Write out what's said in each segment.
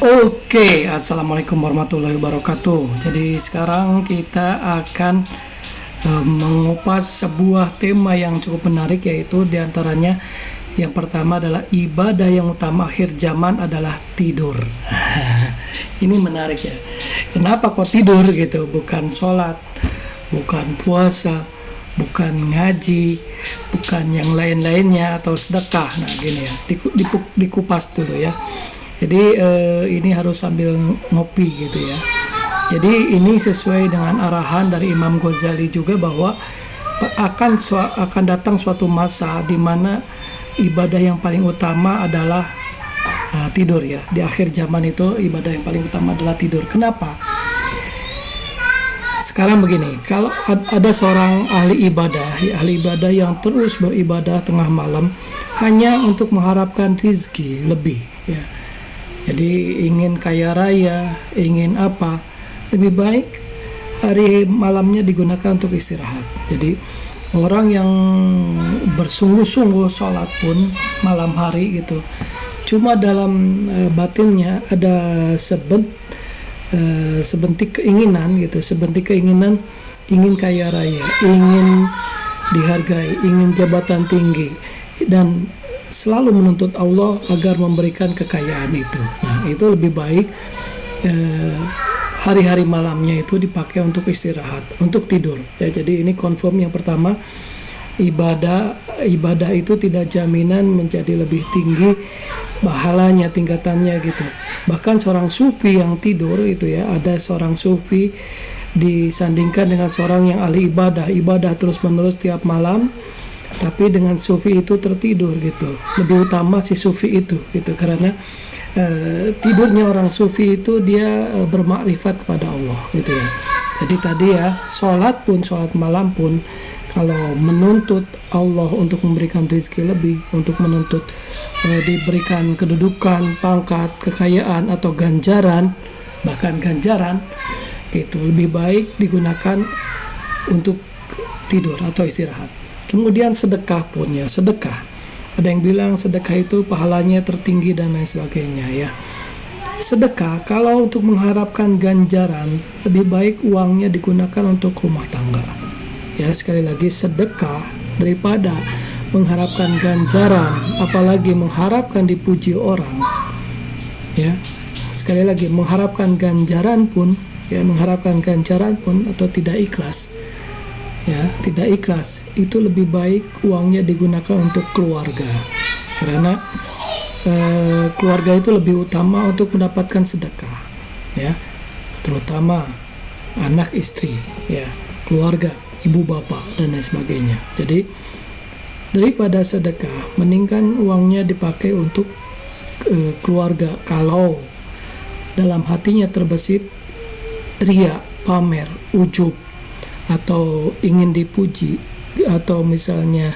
Oke, assalamualaikum warahmatullahi wabarakatuh. Jadi sekarang kita akan mengupas sebuah tema yang cukup menarik, yaitu diantaranya yang pertama adalah ibadah yang utama akhir zaman adalah tidur. Ini menarik ya. Kenapa kok tidur gitu? Bukan sholat, bukan puasa, bukan ngaji, bukan yang lain-lainnya atau sedekah. Nah gini ya, dikupas dulu ya. Jadi ini harus sambil ngopi gitu ya. Jadi ini sesuai dengan arahan dari Imam Ghazali juga, bahwa akan datang suatu masa di mana ibadah yang paling utama adalah tidur ya. Di akhir zaman itu ibadah yang paling utama adalah tidur. Kenapa? Sekarang begini, kalau ada seorang ahli ibadah yang terus beribadah tengah malam hanya untuk mengharapkan rizki lebih ya. Jadi ingin kaya raya, ingin apa, lebih baik hari malamnya digunakan untuk istirahat. Jadi orang yang bersungguh-sungguh sholat pun malam hari gitu, cuma dalam batinnya ada sebentik keinginan gitu, ingin kaya raya, ingin dihargai, ingin jabatan tinggi, dan selalu menuntut Allah agar memberikan kekayaan itu. Nah, itu lebih baik hari-hari malamnya itu dipakai untuk istirahat, untuk tidur. Ya, jadi ini confirm yang pertama, ibadah itu tidak jaminan menjadi lebih tinggi pahalanya, tingkatannya gitu. Bahkan seorang sufi yang tidur itu ya, ada seorang sufi disandingkan dengan seorang yang ahli ibadah terus-menerus tiap malam, tapi dengan sufi itu tertidur gitu. Lebih utama si sufi itu gitu, karena tidurnya orang sufi itu dia bermakrifat kepada Allah gitu ya. Jadi tadi ya, sholat malam pun kalau menuntut Allah untuk memberikan rezeki lebih, untuk menuntut diberikan kedudukan, pangkat, kekayaan atau ganjaran, bahkan ganjaran itu lebih baik digunakan untuk tidur atau istirahat. Kemudian sedekah pun ya, sedekah. Ada yang bilang sedekah itu pahalanya tertinggi dan lain sebagainya ya. Sedekah kalau untuk mengharapkan ganjaran, lebih baik uangnya digunakan untuk rumah tangga. Ya, sekali lagi, sedekah daripada mengharapkan ganjaran, apalagi mengharapkan dipuji orang. Ya. Sekali lagi, mengharapkan ganjaran pun atau tidak ikhlas. Ya, tidak ikhlas, itu lebih baik uangnya digunakan untuk keluarga, karena keluarga itu lebih utama untuk mendapatkan sedekah ya, terutama anak istri ya, keluarga, ibu bapak dan lain sebagainya. Jadi daripada sedekah, mendingkan uangnya dipakai untuk keluarga. Kalau dalam hatinya terbesit ria, pamer, ujub, atau ingin dipuji, atau misalnya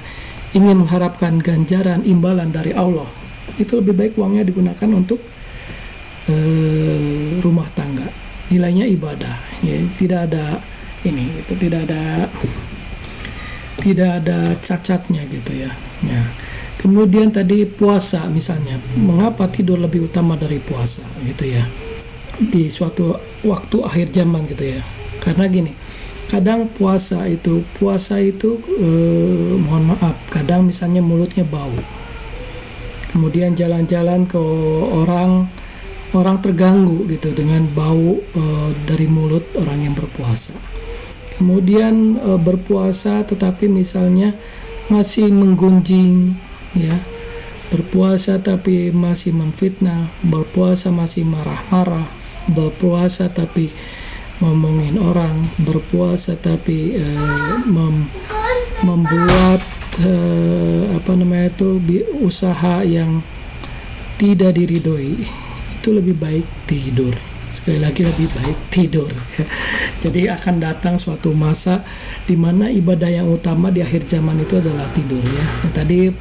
ingin mengharapkan ganjaran, imbalan dari Allah, itu lebih baik uangnya digunakan untuk rumah tangga. Nilainya ibadah ya, tidak ada cacatnya gitu ya. Kemudian tadi puasa misalnya, mengapa tidur lebih utama dari puasa gitu ya, di suatu waktu akhir zaman gitu ya. Karena gini, kadang puasa itu mohon maaf, kadang misalnya mulutnya bau, kemudian jalan-jalan ke orang terganggu gitu dengan bau dari mulut orang yang berpuasa. Kemudian berpuasa tetapi misalnya masih menggunjing ya, berpuasa tapi masih memfitnah, berpuasa masih marah-marah, berpuasa tapi ngomongin orang, berpuasa tapi membuat usaha yang tidak diridhoi, itu lebih baik tidur. Sekali lagi, lebih baik tidur. Jadi akan datang suatu masa di mana ibadah yang utama di akhir zaman itu adalah tidur ya. Tadi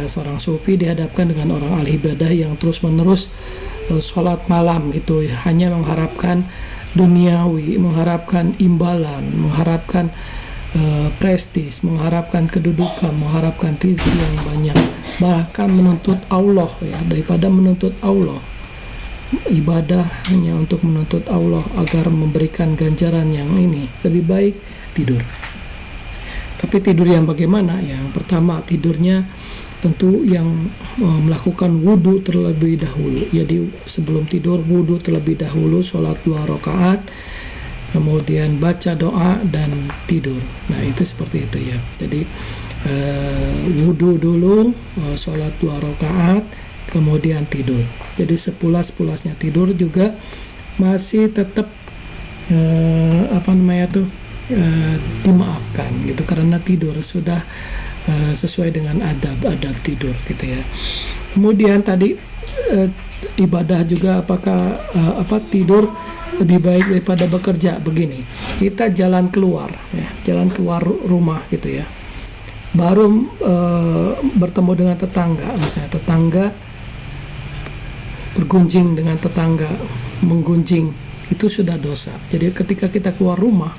seorang sufi dihadapkan dengan orang ahli ibadah yang terus-menerus sholat malam gitu, hanya mengharapkan duniawi, mengharapkan imbalan, mengharapkan prestis, mengharapkan kedudukan, mengharapkan rezeki yang banyak, bahkan menuntut Allah ya, daripada menuntut Allah ibadah hanya untuk menuntut Allah agar memberikan ganjaran yang ini, lebih baik tidur. Tapi tidur yang bagaimana? Yang pertama, tidurnya tentu yang melakukan wudhu terlebih dahulu. Jadi sebelum tidur wudhu terlebih dahulu, sholat 2 rakaat, kemudian baca doa dan tidur. Nah itu seperti itu ya. Jadi wudhu dulu, sholat 2 rakaat, kemudian tidur. Jadi sepulas-pulasnya tidur juga masih tetap dimaafkan gitu, karena tidur sudah sesuai dengan adab tidur gitu ya. Kemudian tadi ibadah juga, apakah tidur lebih baik daripada bekerja? Begini, kita jalan keluar rumah gitu ya, baru bertemu dengan tetangga, misalnya tetangga bergunjing dengan tetangga, menggunjing, itu sudah dosa. Jadi ketika kita keluar rumah,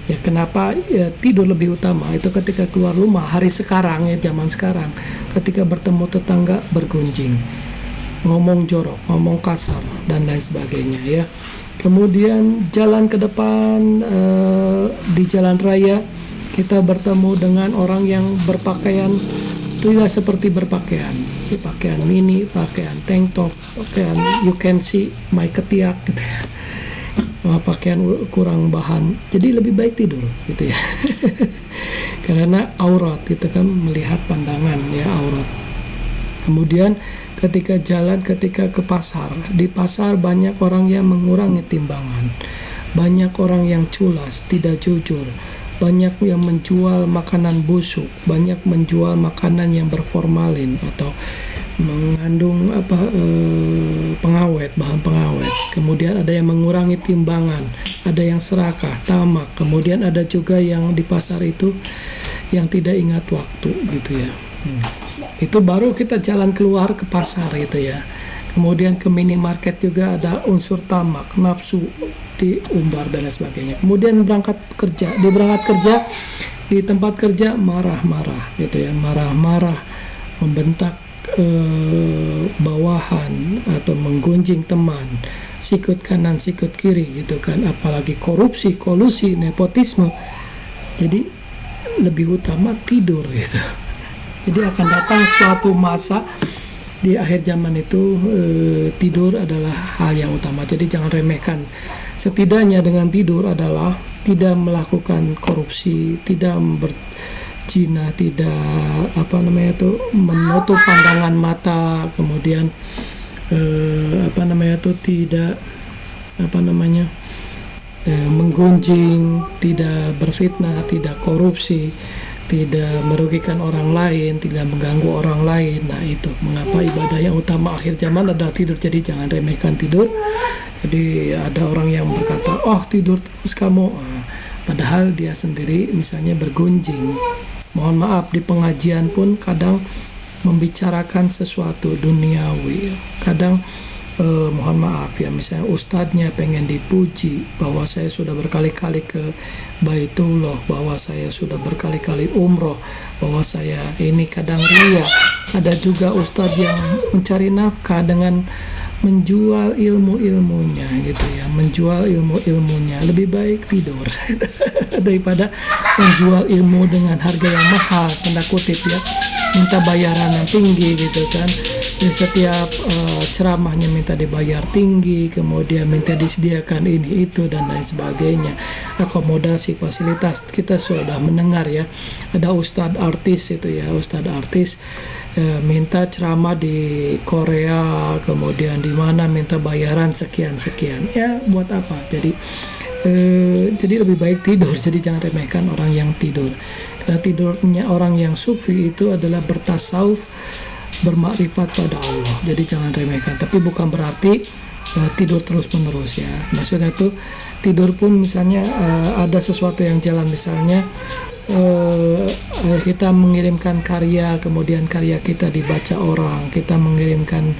ya kenapa tidur lebih utama? Itu ketika keluar rumah hari sekarang ya, zaman sekarang, ketika bertemu tetangga bergunjing, ngomong jorok, ngomong kasar dan lain sebagainya ya. Kemudian jalan ke depan, di jalan raya kita bertemu dengan orang yang berpakaian tidak seperti berpakaian, pakaian mini, pakaian tank top, pakaian you can see my ketiak gitu ya, pakaian kurang bahan. Jadi lebih baik tidur gitu ya. Karena aurat, kita kan melihat pandangan ya, aurat. Kemudian ketika ke pasar, di pasar banyak orang yang mengurangi timbangan, banyak orang yang culas, tidak jujur, banyak yang menjual makanan busuk, banyak menjual makanan yang berformalin atau mengandung pengawet, bahan pengawet. Kemudian ada yang mengurangi timbangan, ada yang serakah, tamak. Kemudian ada juga yang di pasar itu yang tidak ingat waktu gitu ya. Itu baru kita jalan keluar ke pasar gitu ya. Kemudian ke minimarket juga ada unsur tamak, nafsu, diumbar dan lain sebagainya. Kemudian berangkat kerja di tempat kerja marah-marah gitu ya, marah-marah, membentak bawahan atau menggunjing teman, sikut kanan sikut kiri gitu kan, apalagi korupsi, kolusi, nepotisme. Jadi lebih utama tidur gitu. Jadi akan datang suatu masa di akhir zaman itu tidur adalah hal yang utama. Jadi jangan remehkan. Setidaknya dengan tidur adalah tidak melakukan korupsi, tidak berzina, tidak menutup pandangan mata, kemudian tidak menggunjing, tidak berfitnah, tidak korupsi, tidak merugikan orang lain, tidak mengganggu orang lain. Nah itu mengapa ibadah yang utama akhir zaman adalah tidur. Jadi jangan remehkan tidur. Jadi ada orang yang berkata, oh tidur terus kamu, padahal dia sendiri misalnya bergunjing. Mohon maaf, di pengajian pun kadang membicarakan sesuatu duniawi, kadang mohon maaf ya, misalnya ustadznya pengen dipuji bahwa saya sudah berkali-kali ke Baitullah, bahwa saya sudah berkali-kali umroh, bahwa saya ini, kadang ria. Ada juga ustadz yang mencari nafkah dengan menjual ilmu-ilmunya gitu ya, menjual ilmu-ilmunya. Lebih baik tidur daripada menjual ilmu dengan harga yang mahal, tanda kutip ya, minta bayaran yang tinggi gitu kan. Di setiap ceramahnya minta dibayar tinggi, kemudian minta disediakan ini itu dan lain sebagainya, akomodasi, fasilitas. Kita sudah mendengar ya, ada ustadz artis itu ya, ustadz artis minta ceramah di Korea, kemudian di mana minta bayaran sekian ya, buat apa? Jadi lebih baik tidur. Jadi jangan remehkan orang yang tidur, karena tidurnya orang yang sufi itu adalah bertasawuf, bermakrifat pada Allah. Jadi jangan remehkan, tapi bukan berarti tidur terus menerus ya. Maksudnya itu tidur pun misalnya ada sesuatu yang jalan, misalnya kita mengirimkan karya, kemudian karya kita dibaca orang, kita mengirimkan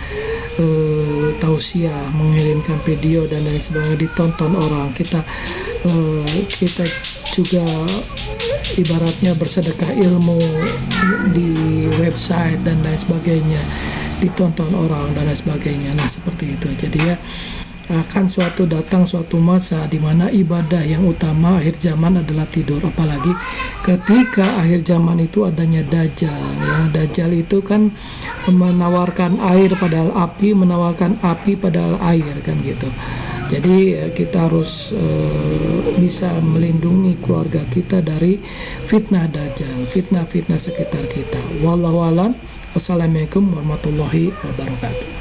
tausiah, mengirimkan video dan lain sebagainya, ditonton orang, kita juga ibaratnya bersedekah ilmu di website dan lain sebagainya. ditonton orang dan lain sebagainya. Nah seperti itu. Jadi ya, akan datang suatu masa di mana ibadah yang utama akhir zaman adalah tidur, apalagi ketika akhir zaman itu adanya Dajjal ya. Dajjal itu kan menawarkan air padahal api, menawarkan api padahal air kan gitu. Jadi kita harus bisa melindungi keluarga kita dari fitnah Dajjal, fitnah-fitnah sekitar kita. Wallahu a'lam. Wassalamualaikum warahmatullahi wabarakatuh.